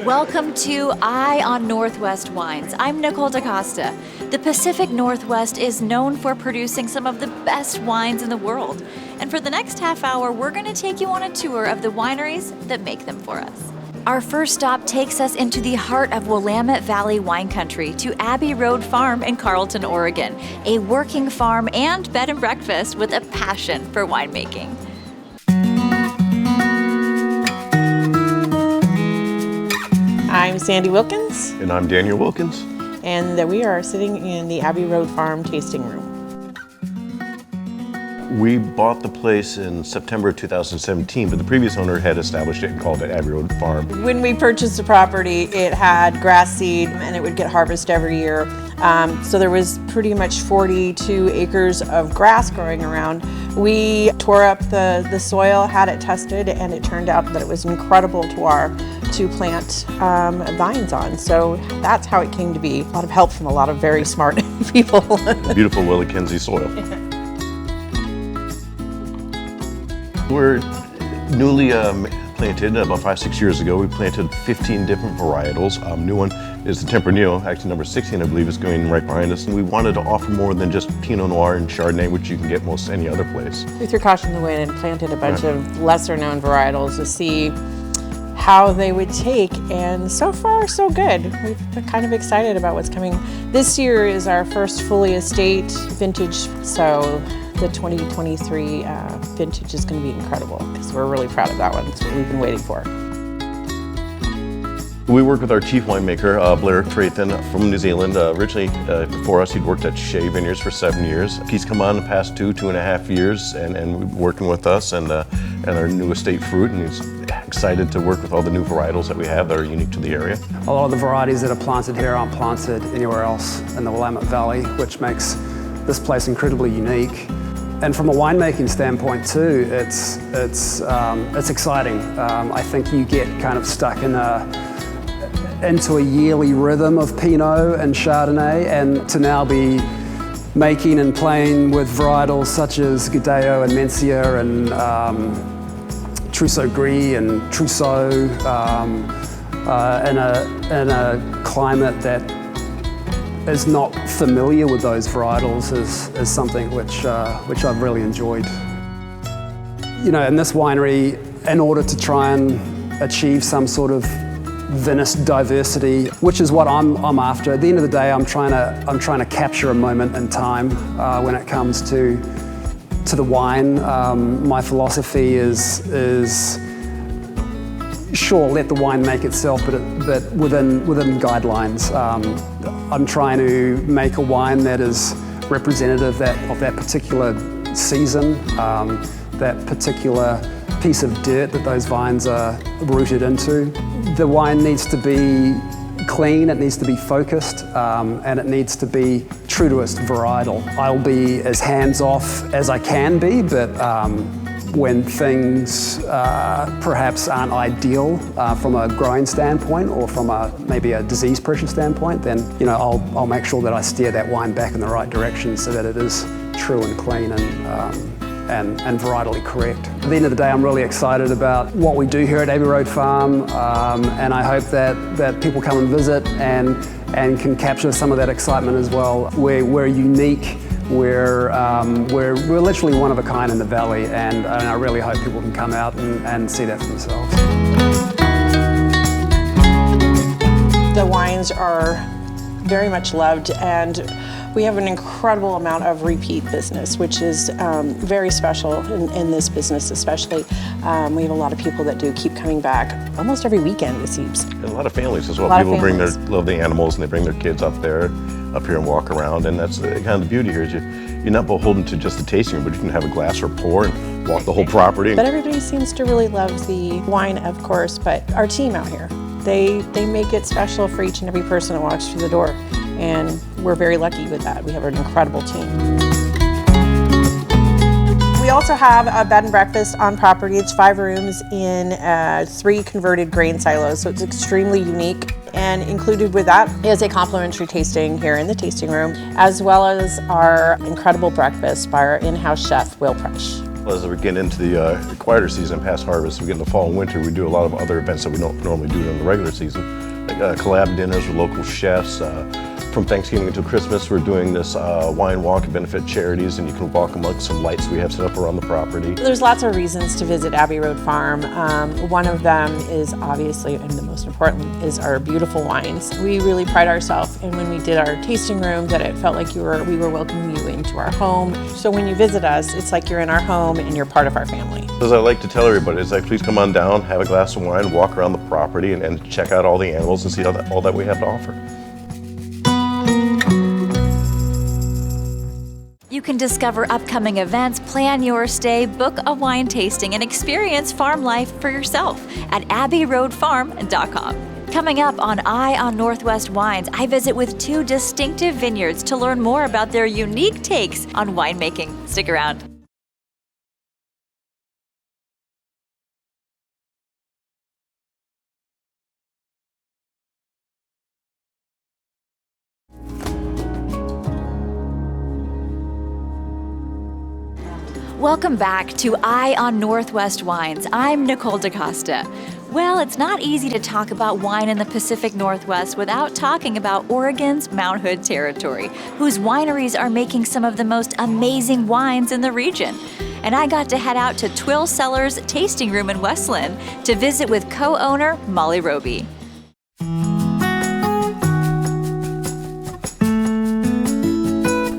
Welcome to Eye on Northwest Wines. I'm Nicole DaCosta. The Pacific Northwest is known for producing some of the best wines in the world. And for the next half hour, we're going to take you on a tour of the wineries that make them for us. Our first stop takes us into the heart of Willamette Valley wine country to Abbey Road Farm in Carlton, Oregon, a working farm and bed and breakfast with a passion for winemaking. I'm Sandy Wilkins. And I'm Daniel Wilkins. And we are sitting in the Abbey Road Farm tasting room. We bought the place in September 2017, but the previous owner had established it and called it Abbey Road Farm. When we purchased the property, it had grass seed and it would get harvested every year. So there was pretty much 42 acres of grass growing around. We tore up the soil, had it tested, and it turned out that it was incredible to plant vines on. So that's how it came to be. A lot of help from a lot of very smart people. Beautiful Willie Kinsey soil. We're newly planted about 5-6 years ago. We planted 15 different varietals. New one is the Tempranillo, actually number 16 I believe is going right behind us. And we wanted to offer more than just Pinot Noir and Chardonnay, which you can get most any other place. We threw caution to the wind and planted a bunch of lesser known varietals to see how they would take, and so far so good. We're kind of excited about what's coming. This year is our first fully estate vintage, so the 2023 vintage is going to be incredible because we're really proud of that one. It's what we've been waiting for. We work with our chief winemaker, Blair Trathan from New Zealand. Originally, before us, he'd worked at Shea Vineyards for 7 years. He's come on the past 2.5 years and working with us and our new estate fruit, and he's excited to work with all the new varietals that we have that are unique to the area. A lot of the varieties that are planted here aren't planted anywhere else in the Willamette Valley, which makes this place incredibly unique. And from a winemaking standpoint too, it's exciting. I think you get kind of stuck into a yearly rhythm of Pinot and Chardonnay, and to now be making and playing with varietals such as Gudeo and Mencia and Trousseau Gris and Trousseau in a climate that is not familiar with those varietals is something which I've really enjoyed. You know, in this winery, in order to try and achieve some sort of vinous diversity, which is what I'm after. At the end of the day, I'm trying to capture a moment in time when it comes to the wine. My philosophy is sure, let the wine make itself, but within guidelines. I'm trying to make a wine that is representative of that particular season, that particular piece of dirt that those vines are rooted into. The wine needs to be clean, it needs to be focused, and it needs to be true to its varietal. I'll be as hands-off as I can be, but when things perhaps aren't ideal from a growing standpoint or from maybe a disease pressure standpoint, then I'll make sure that I steer that wine back in the right direction so that it is true and clean and varietally correct. At the end of the day, I'm really excited about what we do here at Abbey Road Farm, and I hope that people come and visit and can capture some of that excitement as well. We're unique. We're literally one of a kind in the valley, and I really hope people can come out and see that for themselves. The wines are very much loved, and we have an incredible amount of repeat business, which is very special in this business especially. We have a lot of people that do keep coming back almost every weekend, it seems. And a lot of families as well. People love the animals and they bring their kids up here and walk around, and that's kind of the beauty here is you're not beholden to just the tasting room, but you can have a glass or pour and walk the whole property. But everybody seems to really love the wine, of course, but our team out here, they make it special for each and every person that walks through the door. And we're very lucky with that. We have an incredible team. We also have a bed and breakfast on property. It's 5 rooms in 3 converted grain silos, so it's extremely unique. And included with that is a complimentary tasting here in the tasting room, as well as our incredible breakfast by our in-house chef, Will Presh. As we get into the quieter season, past harvest, we get into fall and winter, we do a lot of other events that we don't normally do in the regular season, like collab dinners with local chefs. From Thanksgiving until Christmas, we're doing this wine walk and benefit charities, and you can walk amongst some lights we have set up around the property. There's lots of reasons to visit Abbey Road Farm. One of them is obviously, and the most important, is our beautiful wines. We really pride ourselves in when we did our tasting room that it felt like we were welcoming you into our home. So when you visit us, it's like you're in our home and you're part of our family. As I like to tell everybody, is like, please come on down, have a glass of wine, walk around the property, and check out all the animals and see all that we have to offer. You can discover upcoming events, plan your stay, book a wine tasting, and experience farm life for yourself at abbeyroadfarm.com. Coming up on Eye on Northwest Wines, I visit with 2 distinctive vineyards to learn more about their unique takes on winemaking. Stick around. Welcome back to Eye on Northwest Wines. I'm Nicole DaCosta. Well, it's not easy to talk about wine in the Pacific Northwest without talking about Oregon's Mount Hood territory, whose wineries are making some of the most amazing wines in the region. And I got to head out to Twill Cellars tasting room in Westland to visit with co-owner Molly Roby.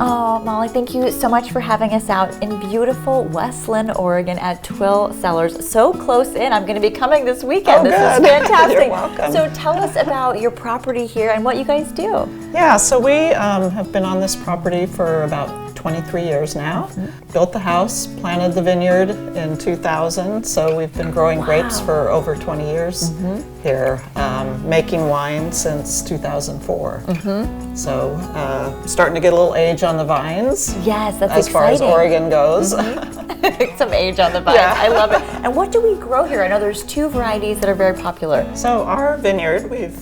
Oh, Molly, thank you so much for having us out in beautiful Westland, Oregon at Twill Cellars. So close in. I'm going to be coming this weekend. Oh, this good. is fantastic. You're welcome. So tell us about your property here and what you guys do. Yeah, so we have been on this property for about 23 years now. Mm-hmm. Built the house, planted the vineyard in 2000, so we've been growing grapes for over 20 years here, making wine since 2004. So starting to get a little age on the vines. Yes, that's as exciting. far as Oregon goes. Some age on the vines. Yeah. I love it. And what do we grow here? I know there's 2 varieties that are very popular. So our vineyard, we're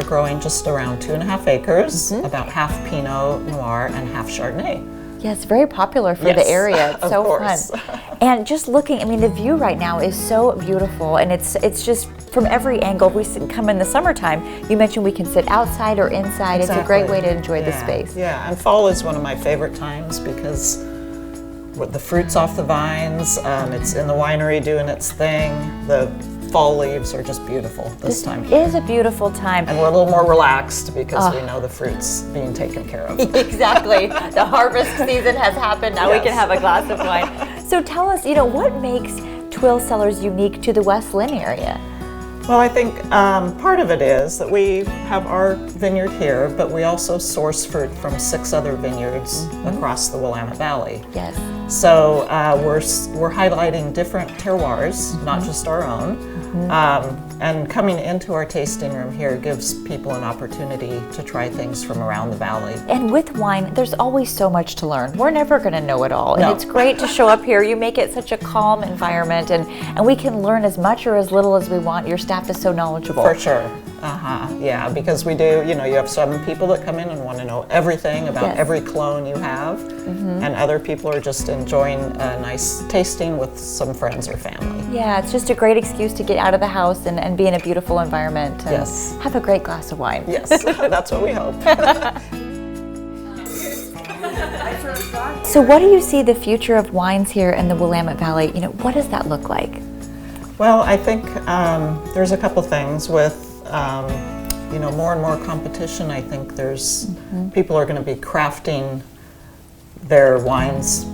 growing just around 2.5 acres, about half Pinot Noir and half Chardonnay. Yes, very popular for Yes, the area. It's of so course. fun. And just looking, I mean, the view right now is so beautiful, and it's just from every angle. We come in the summertime. You mentioned we can sit outside or inside. Exactly. It's a great way to enjoy the space. Yeah, and fall is one of my favorite times because with the fruit's off the vines, it's in the winery doing its thing. The fall leaves are just beautiful this time of year. It is a beautiful time. And we're a little more relaxed because we know the fruit's being taken care of. Exactly. The harvest season has happened. Now we can have a glass of wine. So tell us, what makes Twill Cellars unique to the Westland area? Well, I think part of it is that we have our vineyard here, but we also source fruit from 6 other vineyards across the Willamette Valley. Yes. So we're highlighting different terroirs, not just our own. And coming into our tasting room here gives people an opportunity to try things from around the valley. And with wine, there's always so much to learn. We're never going to know it all. No. And it's great to show up here. You make it such a calm environment, and we can learn as much or as little as we want. Your staff is so knowledgeable. For sure. Yeah, because we do, you have some people that come in and want to know everything about every clone you have, and other people are just enjoying a nice tasting with some friends or family. Yeah, it's just a great excuse to get out of the house and be in a beautiful environment and Yes. have a great glass of wine. Yes, that's what we hope. So what do you see the future of wines here in the Willamette Valley? What does that look like? Well, I think there's a couple things with more and more competition. I think there's people are going to be crafting their wines,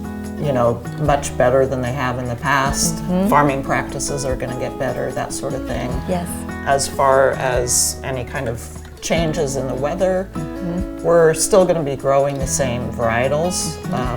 much better than they have in the past. Farming practices are going to get better, that sort of thing. Yes. As far as any kind of changes in the weather, we're still going to be growing the same varietals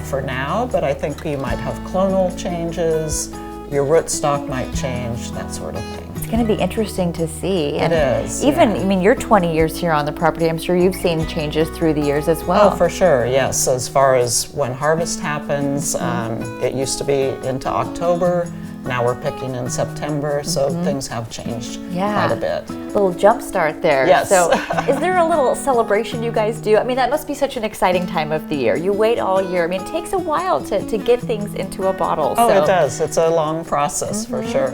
for now, but I think you might have clonal changes, your rootstock might change, that sort of thing. It's going to be interesting to see. It is. Even, you're 20 years here on the property. I'm sure you've seen changes through the years as well. Oh, for sure, yes. As far as when harvest happens, it used to be into October. Now we're picking in September, so things have changed quite a bit. Little jump start there. Yes. So is there a little celebration you guys do? I mean, that must be such an exciting time of the year. You wait all year. I mean, it takes a while to get things into a bottle. Oh, so. it does. It's a long process for sure.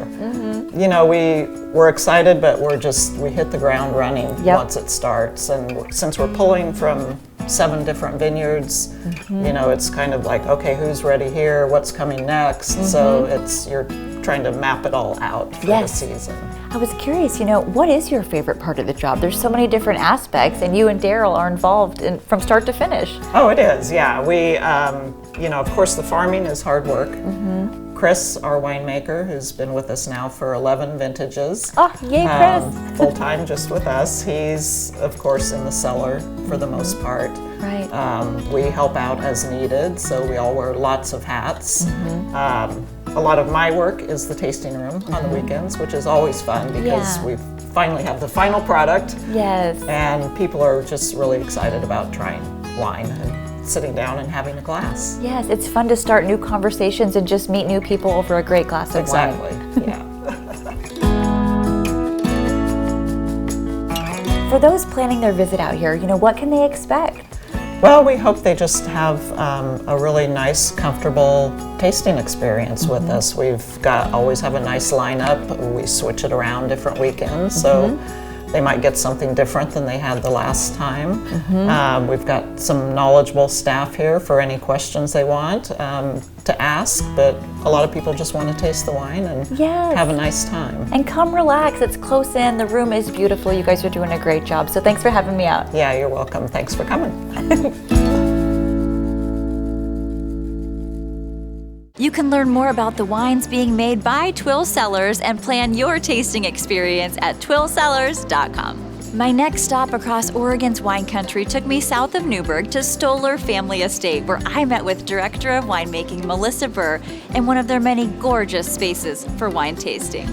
You know, we're excited, but we hit the ground running once it starts. And since we're pulling from 7 different vineyards, you know, it's kind of like, okay, who's ready here? What's coming next? So you're trying to map it all out for the season. I was curious, you know, what is your favorite part of the job? There's so many different aspects, and you and Daryl are involved from start to finish. Oh, it is, yeah. We, you know, of course, the farming is hard work. Chris, our winemaker, who's been with us now for 11 vintages. Oh, yay, Chris! Full-time just with us. He's, of course, in the cellar for the most part. Right. We help out as needed, so we all wear lots of hats. A lot of my work is the tasting room on the weekends, which is always fun because we finally have the final product. Yes. And people are just really excited about trying wine and sitting down and having a glass. Yes, it's fun to start new conversations and just meet new people over a great glass of wine. Exactly, yeah. For those planning their visit out here, you know, what can they expect? Well, we hope they just have a really nice, comfortable tasting experience with us. We've always have a nice lineup. We switch it around different weekends, so they might get something different than they had the last time. We've got some knowledgeable staff here for any questions they want to ask, but a lot of people just want to taste the wine and have a nice time. And come relax, it's close in, the room is beautiful, you guys are doing a great job, so thanks for having me out. Yeah, you're welcome. Thanks for coming. You can learn more about the wines being made by Twill Cellars and plan your tasting experience at twillcellars.com. My next stop across Oregon's wine country took me south of Newburgh to Stoller Family Estate, where I met with Director of Winemaking Melissa Burr in one of their many gorgeous spaces for wine tasting.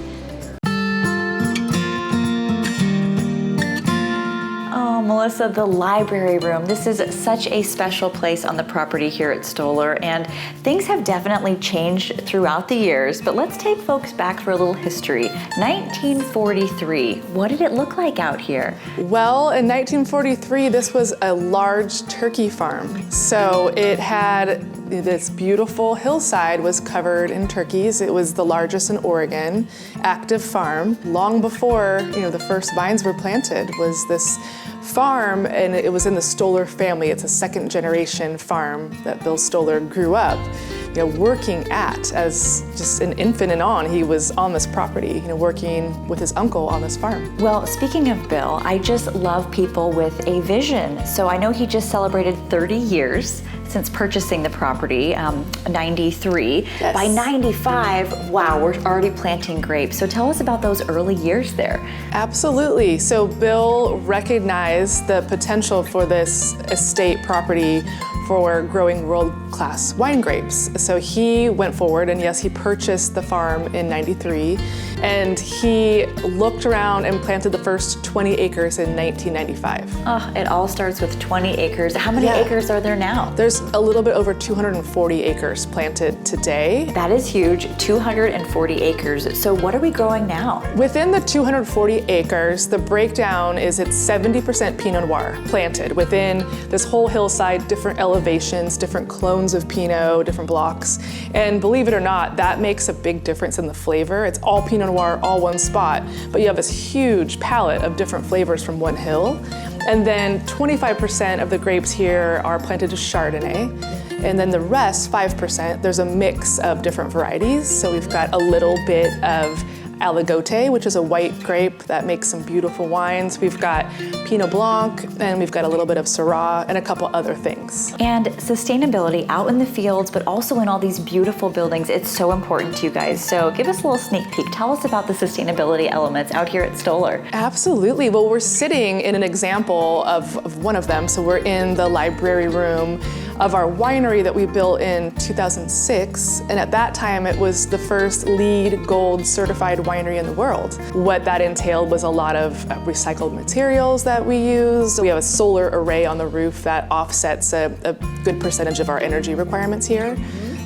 Oh, Melissa, the library room. This is such a special place on the property here at Stoller, and things have definitely changed throughout the years, but let's take folks back for a little history. 1943, what did it look like out here? Well, in 1943, this was a large turkey farm. So it had this beautiful hillside was covered in turkeys. It was the largest in Oregon, active farm. Long before, the first vines were planted was this farm, and it was in the Stoller family. It's a second generation farm that Bill Stoller grew up, working at as just an infant and on. He was on this property, working with his uncle on this farm. Well, speaking of Bill, I just love people with a vision. So I know he just celebrated 30 years since purchasing the property, 93. Yes. By 95, wow, we're already planting grapes. So tell us about those early years there. Absolutely. So Bill recognized the potential for this estate property for growing world-class wine grapes. So he went forward, and yes, he purchased the farm in 93, and he looked around and planted the first 20 acres in 1995. Oh, it all starts with 20 acres. How many acres are there now? There's a little bit over 240 acres planted today. That is huge, 240 acres. So what are we growing now? Within the 240 acres, the breakdown is it's 70% Pinot Noir planted within this whole hillside, different elevations, different clones of Pinot, different blocks. And believe it or not, that makes a big difference in the flavor. It's all Pinot Noir, all one spot, but you have this huge palette of different flavors from one hill. And then 25% of the grapes here are planted to Chardonnay. And then the rest, 5%, there's a mix of different varieties. So we've got a little bit of Aligote, which is a white grape that makes some beautiful wines. We've got Pinot Blanc, and we've got a little bit of Syrah and a couple other things. And sustainability out in the fields, but also in all these beautiful buildings, it's so important to you guys. So give us a little sneak peek. Tell us about the sustainability elements out here at Stoller. Absolutely. Well, we're sitting in an example of one of them. So we're in the library room of our winery that we built in 2006. And at that time, it was the first LEED Gold certified winery in the world. What that entailed was a lot of recycled materials that we use. We have a solar array on the roof that offsets a good percentage of our energy requirements here.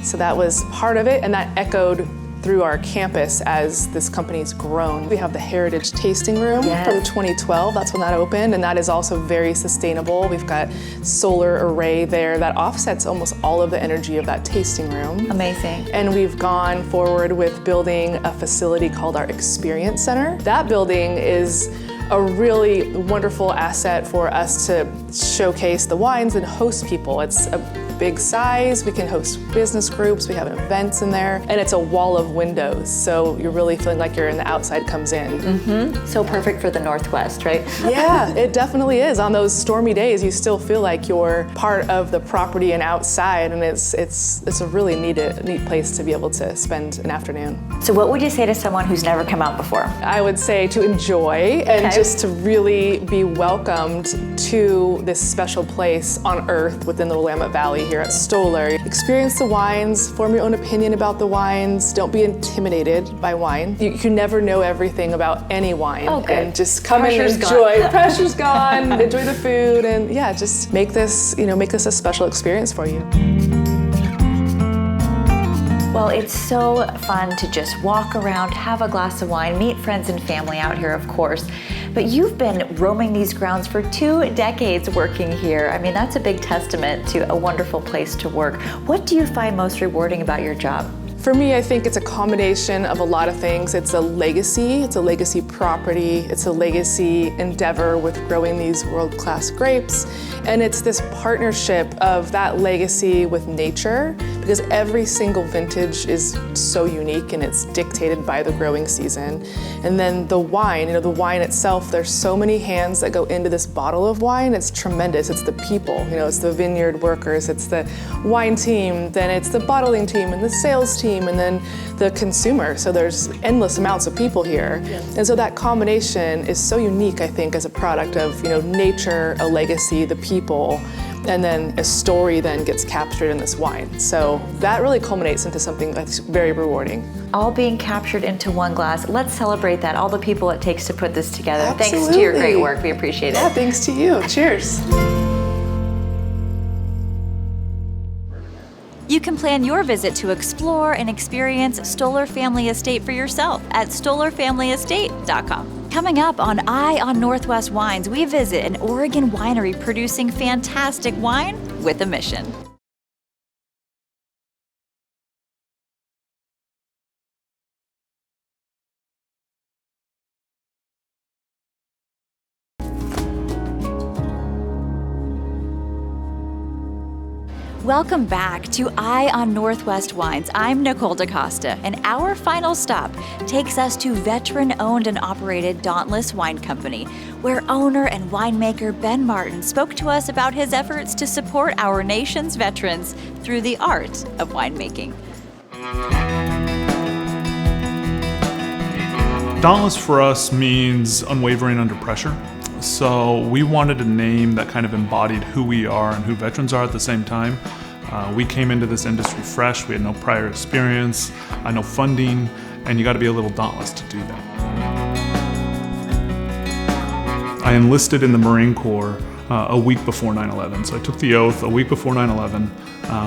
So that was part of it, and that echoed through our campus as this company's grown. We have the Heritage Tasting Room from 2012. That's when that opened, and that is also very sustainable. We've got solar array there that offsets almost all of the energy of that tasting room. Amazing. And we've gone forward with building a facility called our Experience Center. That building is a really wonderful asset for us to showcase the wines and host people. It's a big size, we can host business groups, we have events in there, and it's a wall of windows, so you're really feeling like you're in the outside comes in. So perfect for the Northwest, right? Yeah, it definitely is. On those stormy days, you still feel like you're part of the property and outside, and it's a really neat place to be able to spend an afternoon. So what would you say to someone who's never come out before? I would say to enjoy and just to really be welcomed to this special place on earth within the Willamette Valley here at Stoller. Experience the wines, form your own opinion about the wines. Don't be intimidated by wine. You can never know everything about any wine. And just come and enjoy. Pressure's gone. Enjoy the food, and yeah, just make this a special experience for you. Well, it's so fun to just walk around, have a glass of wine, meet friends and family out here, of course. But you've been roaming these grounds for 2 decades working here. I mean, that's a big testament to a wonderful place to work. What do you find most rewarding about your job? For me, I think it's a combination of a lot of things. It's a legacy property, it's a legacy endeavor with growing these world-class grapes, and it's this partnership of that legacy with nature, because every single vintage is so unique and it's dictated by the growing season. And then the wine itself, there's so many hands that go into this bottle of wine, it's tremendous. It's the people, it's the vineyard workers, it's the wine team, then it's the bottling team and the sales team, and then the consumer. So there's endless amounts of people here. And so that combination is so unique, I think, as a product of nature, a legacy, the people, and then a story then gets captured in this wine. So that really culminates into something that's very rewarding. All being captured into one glass. Let's celebrate that, all the people it takes to put this together. Absolutely. Thanks to your great work, we appreciate it. Yeah, thanks to you. Cheers. You can plan your visit to explore and experience Stoller Family Estate for yourself at stollerfamilyestate.com. Coming up on Eye on Northwest Wines, we visit an Oregon winery producing fantastic wine with a mission. Welcome back to Eye on Northwest Wines. I'm Nicole DaCosta, and our final stop takes us to veteran-owned and operated Dauntless Wine Company, where owner and winemaker Ben Martin spoke to us about his efforts to support our nation's veterans through the art of winemaking. Dauntless for us means unwavering under pressure. So we wanted a name that kind of embodied who we are and who veterans are at the same time. We came into this industry fresh, we had no prior experience, no funding, and you got to be a little dauntless to do that. I enlisted in the Marine Corps a week before 9/11. So I took the oath a week before 9/11.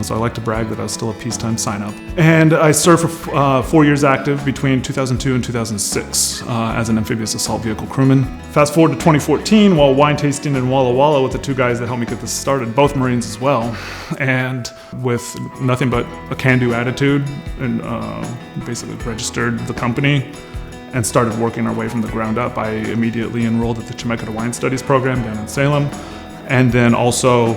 So I like to brag that I was still a peacetime sign-up. And I served for 4 years active between 2002 and 2006 as an amphibious assault vehicle crewman. Fast forward to 2014, while wine tasting in Walla Walla with the 2 guys that helped me get this started, both Marines as well. And with nothing but a can-do attitude, and basically registered the company and started working our way from the ground up. I immediately enrolled at the Chemeketa Wine Studies program down in Salem, and then also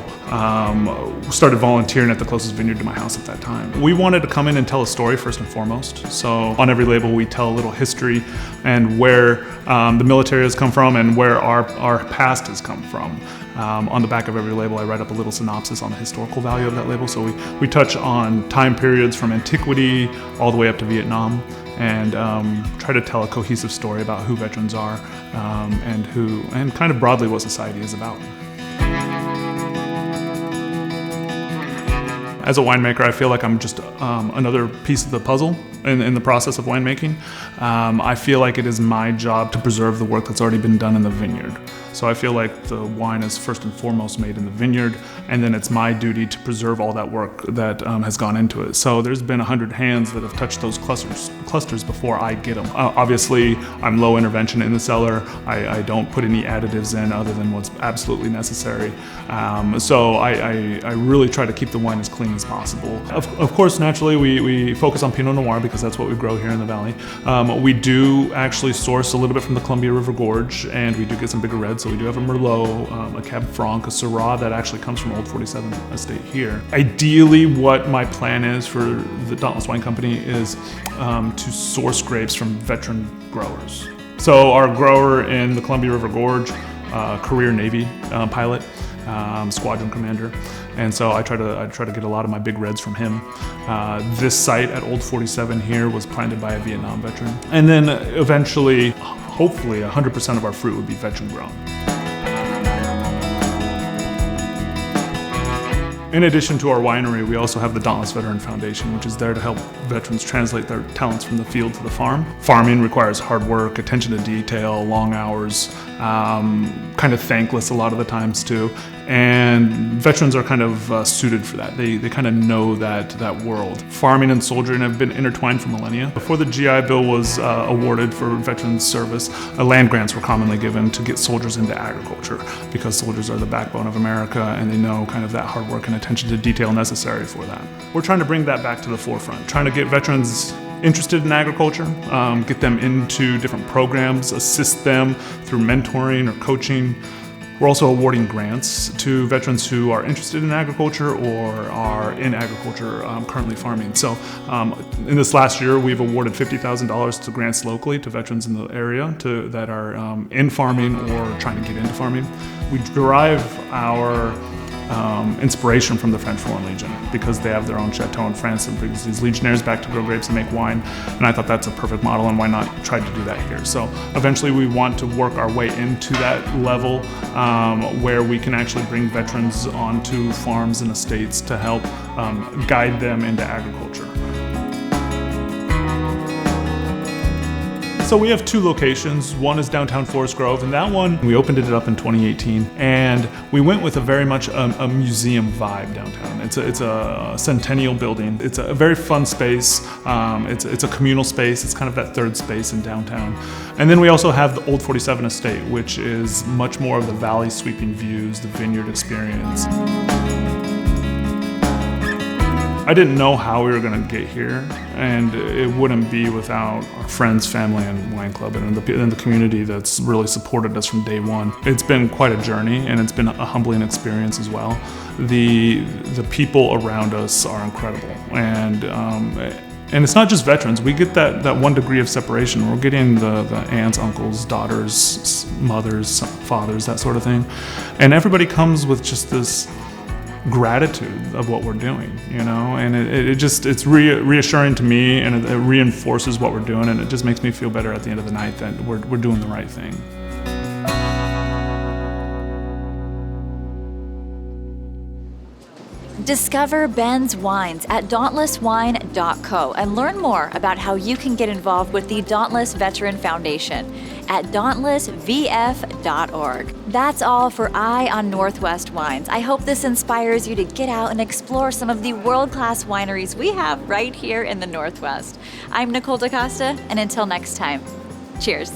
started volunteering at the closest vineyard to my house at that time. We wanted to come in and tell a story first and foremost. So on every label we tell a little history and where the military has come from and where our past has come from. On the back of every label I write up a little synopsis on the historical value of that label. So we touch on time periods from antiquity all the way up to Vietnam, and try to tell a cohesive story about who veterans are and kind of broadly what society is about. As a winemaker, I feel like I'm just another piece of the puzzle in the process of winemaking. I feel like it is my job to preserve the work that's already been done in the vineyard. So I feel like the wine is first and foremost made in the vineyard, and then it's my duty to preserve all that work that has gone into it. So there's been 100 hands that have touched those clusters before I get them. Obviously, I'm low intervention in the cellar. I don't put any additives in other than what's absolutely necessary. So I really try to keep the wine as clean as possible. Of course, naturally, we focus on Pinot Noir because that's what we grow here in the valley. We do actually source a little bit from the Columbia River Gorge, and we do get some bigger reds. So we do have a Merlot, a Cab Franc, a Syrah that actually comes from Old 47 Estate here. Ideally, what my plan is for the Dauntless Wine Company is to source grapes from veteran growers. So our grower in the Columbia River Gorge, career Navy pilot, squadron commander, and so I try to get a lot of my big reds from him. This site at Old 47 here was planted by a Vietnam veteran, and then eventually, hopefully, 100% of our fruit would be veteran grown. In addition to our winery, we also have the Dauntless Veteran Foundation, which is there to help veterans translate their talents from the field to the farm. Farming requires hard work, attention to detail, long hours, kind of thankless a lot of the times too. And veterans are kind of suited for that. They kind of know that world. Farming and soldiering have been intertwined for millennia. Before the GI Bill was awarded for veterans service, land grants were commonly given to get soldiers into agriculture because soldiers are the backbone of America and they know kind of that hard work and attention to detail necessary for that. We're trying to bring that back to the forefront, trying to get veterans interested in agriculture, get them into different programs, assist them through mentoring or coaching. We're also awarding grants to veterans who are interested in agriculture or are in agriculture currently farming. So in this last year, we've awarded $50,000 to grants locally to veterans in the area that are in farming or trying to get into farming. We derive our inspiration from the French Foreign Legion because they have their own chateau in France and brings these legionnaires back to grow grapes and make wine. And I thought that's a perfect model, and why not try to do that here? So eventually we want to work our way into that level where we can actually bring veterans onto farms and estates to help guide them into agriculture. So we have two locations. One is downtown Forest Grove, and that one, we opened it up in 2018, and we went with a very much a museum vibe downtown. It's a centennial building. It's a very fun space. It's a communal space. It's kind of that third space in downtown. And then we also have the Old 47 Estate, which is much more of the valley sweeping views, the vineyard experience. I didn't know how we were going to get here, and it wouldn't be without our friends, family, and wine club, and the community that's really supported us from day one. It's been quite a journey, and it's been a humbling experience as well. The people around us are incredible, and it's not just veterans. We get that 1 degree of separation. We're getting the aunts, uncles, daughters, mothers, fathers, that sort of thing, and everybody comes with just this gratitude of what we're doing, you know, and it's reassuring to me, and it reinforces what we're doing, and it just makes me feel better at the end of the night that we're doing the right thing. Discover Ben's wines at dauntlesswine.co and learn more about how you can get involved with the Dauntless Veteran Foundation at dauntlessvf.org. That's all for Eye on Northwest Wines. I hope this inspires you to get out and explore some of the world-class wineries we have right here in the Northwest. I'm Nicole DaCosta, and until next time, cheers.